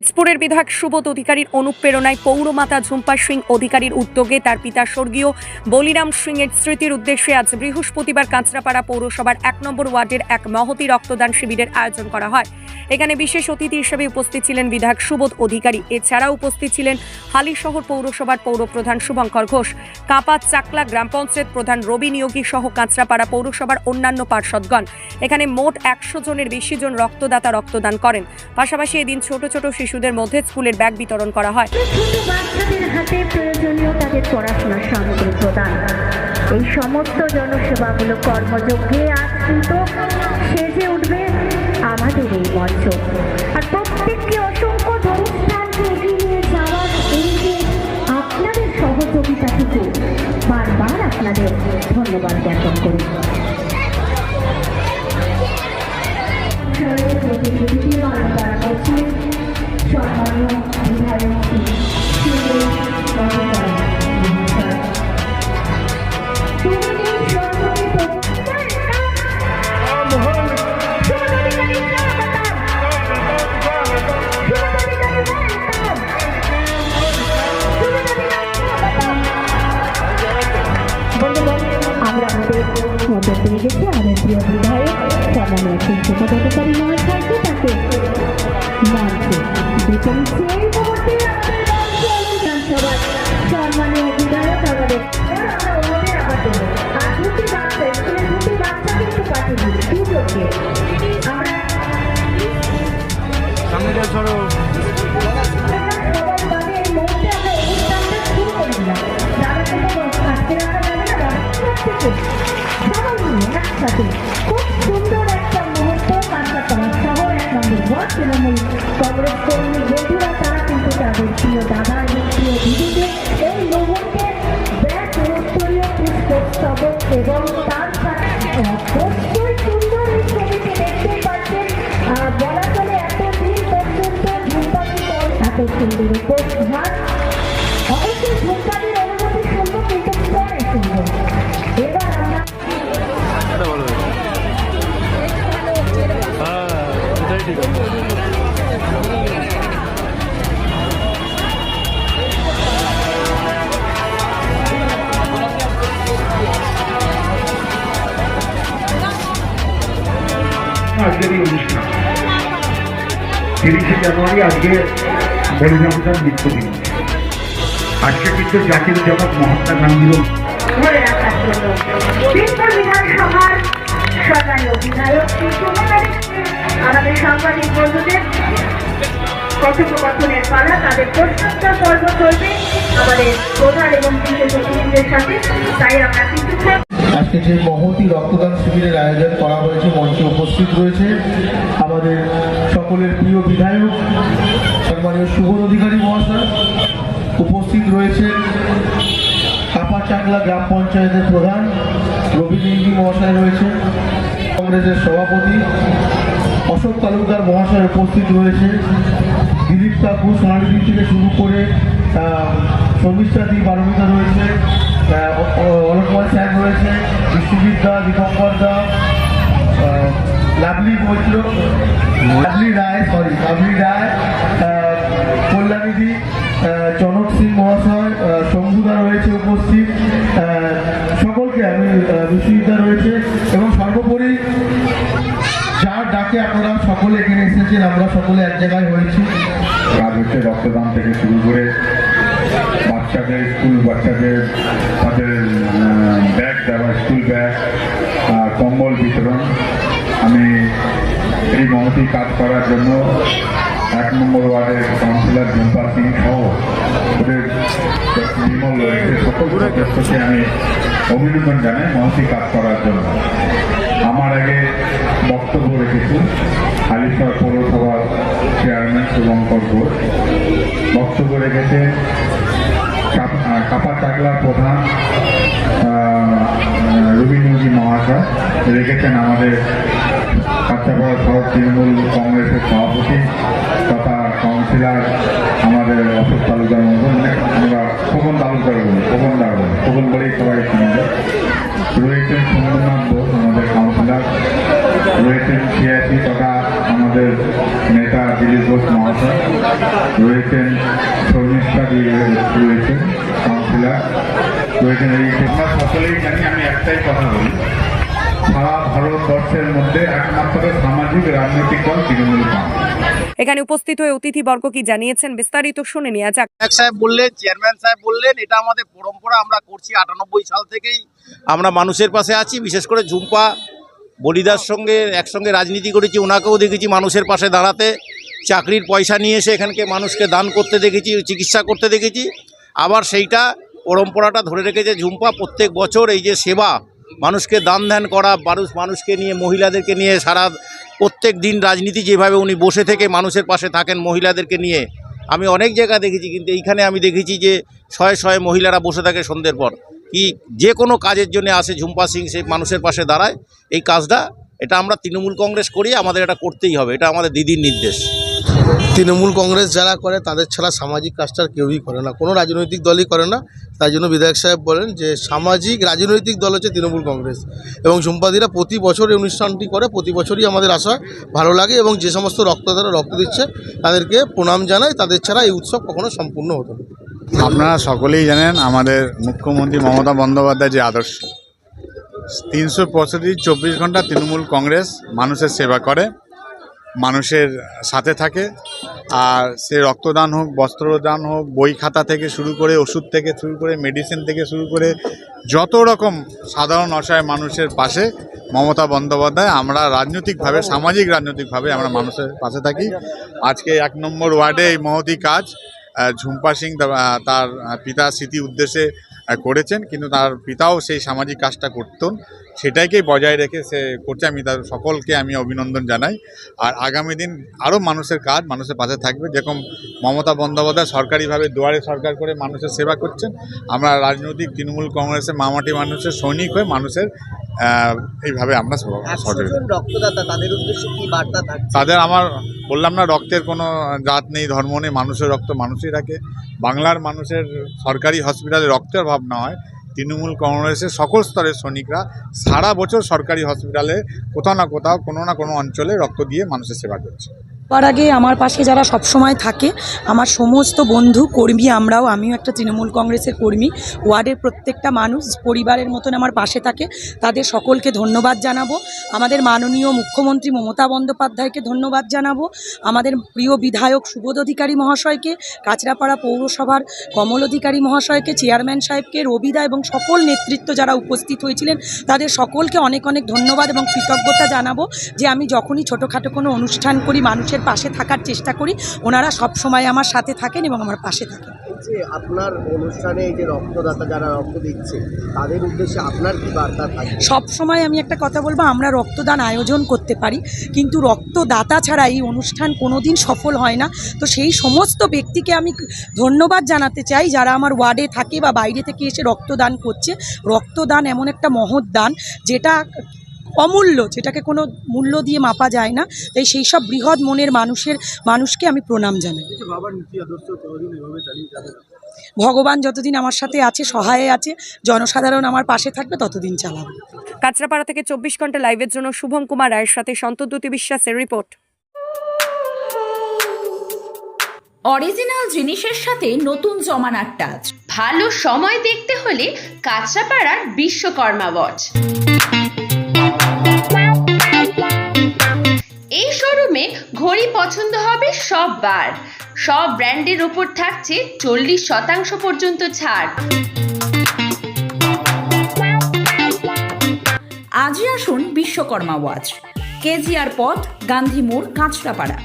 দিনাজপুরের বিধায়ক সুবোধ অধিকারীর অনুপ্রেরণায় পৌরমাতা ঝুম্পা সিং অধিকারীর উদ্যোগে তার পিতা স্বর্গীয় বলিরাম সিং এর স্মৃতির উদ্দেশ্যে আজ বৃহস্পতিবার কাঁচরাপাড়া পৌরসভার ১ নম্বর ওয়ার্ডের এক মহতী রক্তদান শিবিরের আয়োজন করা হয়। এখানে বিশেষ অতিথি হিসেবে উপস্থিত ছিলেন বিধায়ক সুবোধ অধিকারী। এছাড়াও উপস্থিত ছিলেন হালিশহর পৌরসভার পৌরপ্রধান শুভঙ্কর ঘোষ, কাঁপা চাকলা গ্রাম পঞ্চায়েত প্রধান রবি নিয়োগী সহ কাঁচরাপাড়া পৌরসভার অন্যান্য পার্ষদগণ। এখানে মোট ১০০ জনের বেশি জন রক্তদাতা রক্তদান করেন। পাশাপাশি এদিন ছোট ছোট শিশুদের মধ্যে স্কুলের ব্যাগ বিতরণ করা হয়। ছোট বাচ্চাদের হাতে প্রয়োজনীয় তাদের পড়াশোনার সামগ্রী প্রদান, এই সমস্ত জনসেবামূলক কর্মযজ্ঞে আজ কিন্তু সেজে উঠবে আমাদের এই মঞ্চ। আর প্রত্যেককে অসংখ্য অনুষ্ঠানকে এগিয়ে নিয়ে যাওয়ার এই যে আপনাদের সহযোগিতাটুকু বারবার আপনাদের ধন্যবাদ জ্ঞাপন করি। সম্মানীয় বিধায়ক আমরা আমাদের মধ্যে পেয়ে গেছি আমাদের প্রিয় বিধায়ক সম্মানীয় সুবোধ অধিকারী মহাশয়কে, তাকে মঞ্চে দিতে নিচ্ছে এই মুহূর্তে বিধানসভার সম্মানীয় বিধায়ক আমাদের। আমরা অন্যদের আবার দেবো আর দুটি বাচ্চা স্কুলের দুটি বাচ্চাকে একটু পাঠিয়ে দিই দুজনকে। আমরা এই মুহূর্তে আমরা অনুষ্ঠানটা শুরু করে দিলাম। যারা কোনো আজকে রাখা যাবে না, সবাই মিলে একসাথে খুব সুন্দর একটা মুহূর্ত কাঁচরাপাড়া শহর ১ নম্বর ওয়ার্ড তৃণমূল কংগ্রেস কর্মী বন্ধুরা তারা কিন্তু তাদের প্রিয় দাদা এবং প্রিয় দিদিকে এই মুহূর্তে ব্যাগ উত্তরীয় পুষ্পস্তবক এবং তার সাথে অবশ্যই সুন্দর এই ছবিটি দেখতে পাচ্ছেন। বলা চলে এতদিন পর্যন্ত ঝুম্পাদি এত সুন্দর উপহার, অবশ্যই ঝুম্পাদির অনুমতি শুনবো কিন্তু পরে শুনবো। এবার আমরা আজকের এই অনুষ্ঠান ৩০শে জানুয়ারি, আজকে বলিরামদার মৃত্যুদিন। আজকে কিন্তু জাতির জনক মহাত্মা গান্ধীরও ধরে রাখার জন্য বিধানসভার সদনীয় বিধায়ক আমাদের সাংবাদিক বন্ধুদের কথোপকথনের পালা, তাদের প্রশ্নোত্তর পর্ব চলবে আমাদের প্রধান এবং বিশেষ অতিথিদের সাথে। তাই আমরা কিন্তু আজকে যে মহতী রক্তদান শিবিরের আয়োজন করা হয়েছে, মঞ্চে উপস্থিত রয়েছে আমাদের সকলের প্রিয় বিধায়ক সম্মানীয় সুবোধ অধিকারী মহাশয়, উপস্থিত রয়েছে কাঁপা চাকলা গ্রাম পঞ্চায়েতের প্রধান রবি নিয়োগী মহাশয় রয়েছে, কংগ্রেসের সভাপতি অশোক তালুকদার মহাশয় উপস্থিত রয়েছে, দিলীপ কাকু সোনালী থেকে শুরু করে শর্মিষ্ঠা দি বারমিতা রয়েছে, অলকময় স্যার রয়েছে, বিশ্বজিৎ দা, দীপঙ্কর দা, লাভলি রায়, কল্যাণীদি, জনক সিং মহাশয়, শম্ভুদা রয়েছে উপস্থিত, সকলকে আমি বিশ্বজিৎ রয়েছে এবং সর্বোপরি যার ডাকে আপনারা সকলে এখানে এসেছেন, আমরা সকলে এক জায়গায় হয়েছি। কাজ হচ্ছে রক্তদান থেকে শুরু করে বাচ্চাদের স্কুল বাচ্চাদের তাদের ব্যাগ দেওয়া, স্কুল ব্যাগ, কম্বল বিতরণ। আমি এই মহতী কাজ করার জন্য ১ নম্বর ওয়ার্ডের কাউন্সিলর ঝুম্পা সিং সহ ওদের বিমল রয়েছে, সকল সদস্যকে আমি অভিনন্দন জানাই মহতী কাজ করার জন্য। আমার আগে বক্তব্য রেখেছি হালিশহর পৌরসভার চেয়ারম্যান শুভঙ্কর ঘোষ, বক্তব্য রেখেছে কাঁপা চাকলার প্রধান রবি নিয়োগী মহাশয়, রেখেছেন আমাদের কাঁচরাপাড়া শহর তৃণমূল কংগ্রেসের সভাপতি তথা কাউন্সিলর আমাদের অশোক তালুকদার মতন, আমরা খোকন তালুকদার বলি, খোকন বলেই সবাই চিনবে, রয়েছেন সুন্দরনাথ বোস আমাদের কাউন্সিলর, রয়েছেন সিয়াসি তথা আমাদের নেতা দিলীপ ঘোষ মহাশয়, রয়েছেন শর্মিষ্ঠা রয়েছেন কাউন্সিলার রয়েছেন। এই তোমরা সকলেই জানি, আমি একটাই কথা বলি, সারা ভারতবর্ষের মধ্যে একমাত্র সামাজিক রাজনৈতিক দল তৃণমূল কংগ্রেস। এখানে উপস্থিত হয়ে অতিথিবর্গ কি জানিয়েছেন বিস্তারিত শুনে নেওয়া যাক। সাহেব বললেন, চেয়ারম্যান সাহেব বললেন, এটা আমাদের পরম্পরা, আমরা করছি 98 সাল থেকেই আমরা মানুষের পাশে আছি। বিশেষ করে ঝুম্পা বলিদার সঙ্গে একসঙ্গে রাজনীতি করেছি, ওনাকেও দেখেছি মানুষের পাশে দাঁড়াতে। চাকরির পয়সা নিয়ে এসে এখানকে মানুষকে দান করতে দেখেছি, চিকিৎসা করতে দেখেছি। আবার সেইটা পরম্পরাটা ধরে রেখেছে ঝুম্পা। প্রত্যেক বছর এই যে সেবা, মানুষকে দান ধ্যান করা, মানুষকে নিয়ে, মহিলাদেরকে নিয়ে সারা প্রত্যেক দিন রাজনীতি যেভাবে উনি বসে থেকে মানুষের পাশে থাকেন মহিলাদেরকে নিয়ে, আমি অনেক জায়গা দেখেছি, কিন্তু এইখানে আমি দেখেছি যে শয়ে শয়ে মহিলারা বসে থাকে সন্ধ্যের পর। কি যে কোনো কাজের জন্য আসে ঝুম্পা সিং, সেই মানুষের পাশে দাঁড়ায়। এই কাজটা এটা আমরা তৃণমূল কংগ্রেস করি, আমাদের এটা করতেই হবে, এটা আমাদের দিদির নির্দেশ। তৃণমূল কংগ্রেস যারা করে তাদের ছাড়া সামাজিক কাজটা কেউই করে না, কোনো রাজনৈতিক দলই করে না। তাই জন্য বিধায়ক সাহেব বলেন যে সামাজিক রাজনৈতিক দল হচ্ছে তৃণমূল কংগ্রেস, এবং ঝুম্পাদিরা প্রতি বছর এই অনুষ্ঠানটি করে। প্রতি বছরই আমাদের আসা ভালো লাগে, এবং যে সমস্ত রক্তদাতা রক্ত দিচ্ছে তাদেরকে প্রণাম জানায়। তাদের ছাড়া এই উৎসব কখনো সম্পূর্ণ হতো না। আপনারা সকলেই জানেন আমাদের মুখ্যমন্ত্রী মমতা বন্দ্যোপাধ্যায় যে আদর্শ, 365 ঘন্টা তৃণমূল কংগ্রেস মানুষের সেবা করে, মানুষের সাথে থাকে। আর সে রক্তদান হোক, বস্ত্রদান হোক, বই খাতা থেকে শুরু করে, ওষুধ থেকে শুরু করে, মেডিসিন থেকে শুরু করে, যত রকম সাধারণ অসহায় মানুষের পাশে মমতা বন্দ্যোপাধ্যায়। আমরা রাজনৈতিকভাবে, সামাজিক রাজনৈতিকভাবে আমরা মানুষের পাশে থাকি। আজকে 1 নম্বর ওয়ার্ডে এই মহতী কাজ ঝুম্পা সিং তার পিতার স্মৃতি উদ্দেশ্যে করেছেন, কিন্তু তার পিতাও সেই সামাজিক কাজটা করতেন, সেটাকেই বজায় রেখে সে করছে। আমি তার সকলকে আমি অভিনন্দন জানাই। আর আগামী দিন আরও মানুষের কাজ, মানুষের পাশে থাকবে। যেরকম মমতা বন্দ্যোপাধ্যায় সরকারিভাবে দুয়ারে সরকার করে মানুষের সেবা করছেন, আমরা রাজনৈতিক তৃণমূল কংগ্রেসের মামাটি মানুষের সৈনিক হয়ে মানুষের এইভাবে আমরা সহযোগিতা। রক্তদাতা তাদের উদ্দেশ্যে কি বার্তা থাকছে? তাদের আমার বললাম না, রক্তের কোনো জাত নেই, ধর্ম নেই, মানুষের রক্ত মানুষই রাখে। বাংলার মানুষের সরকারি হসপিটালে রক্তের অভাব না হয়, তৃণমূল কংগ্রেসের সকল স্তরের সৈনিকরা সারা বছর সরকারি হসপিটালে কোথাও না কোথাও, কোনো না কোনো অঞ্চলে রক্ত দিয়ে মানুষের সেবা করছে। তার আগে আমার পাশে যারা সবসময় থাকে, আমার সমস্ত বন্ধু কর্মী, আমিও একটা তৃণমূল কংগ্রেসের কর্মী। ওয়ার্ডের প্রত্যেকটা মানুষ পরিবারের মতন আমার পাশে থাকে, তাদের সকলকে ধন্যবাদ জানাবো। আমাদের মাননীয় মুখ্যমন্ত্রী মমতা বন্দ্যোপাধ্যায়কে ধন্যবাদ জানাবো, আমাদের প্রিয় বিধায়ক সুবোধ অধিকারী মহাশয়কে, কাঁচরাপাড়া পৌরসভার কমল অধিকারী মহাশয়কে, চেয়ারম্যান সাহেবকে, রবিদা এবং সকল নেতৃত্ব যারা উপস্থিত হয়েছিলেন তাদের সকলকে অনেক অনেক ধন্যবাদ এবং কৃতজ্ঞতা জানাবো যে আমি যখনই ছোটোখাটো কোনো অনুষ্ঠান করি, মানুষের পাশে থাকার চেষ্টা করি, ওনারা সব সময় আমার সাথে থাকেন এবং আমার পাশে থাকেন। যে আপনার অনুষ্ঠানে এই যে রক্তদাতা যারা রক্ত দিচ্ছে তাদের উদ্দেশ্যে আপনার কি বার্তা থাকে? সব সময় আমি একটা কথা বলবো, আমরা রক্তদান আয়োজন করতে পারি, কিন্তু রক্তদাতা ছাড়া এই অনুষ্ঠান কোনোদিন সফল হয় না। তো সেই সমস্ত ব্যক্তিকে আমি ধন্যবাদ জানাতে চাই যারা আমার ওয়ার্ডে থাকে বা বাইরে থেকে এসে রক্তদান করছে। রক্তদান এমন একটা মহৎ দান যেটা অমূল্য, যেটাকে কোনো মূল্য দিয়ে মাপা যায় না। তাই সেই সব বৃহৎ মনের মানুষকে আমি প্রণাম জানাই। ভগবান যতদিন আমার সাথে আছে, সহায় আছে, জনসাধারণ আমার পাশে থাকবে, ততদিন চালাবো। কাঁচরাপাড়া থেকে 24 ঘন্টা লাইভের জন্য শুভম কুমার রায়ের সাথে সন্তদ্যুতি বিশ্বাসের রিপোর্ট। অরিজিনাল জিনিসের সাথে নতুন জমানার টাচ। ভালো সময় দেখতে হলে কাঁচরাপাড়ার বিশ্বকর্মা ওয়াচ। এই শোরুমে ঘড়ি পছন্দ হবে সববার। সব ব্র্যান্ডের উপর থাকছে 40% পর্যন্ত ছাড়। আজই আসুন বিশ্বকর্মা ওয়াচ, কেজিআর পথ, গান্ধী মোড়, কাঁচরাপাড়া।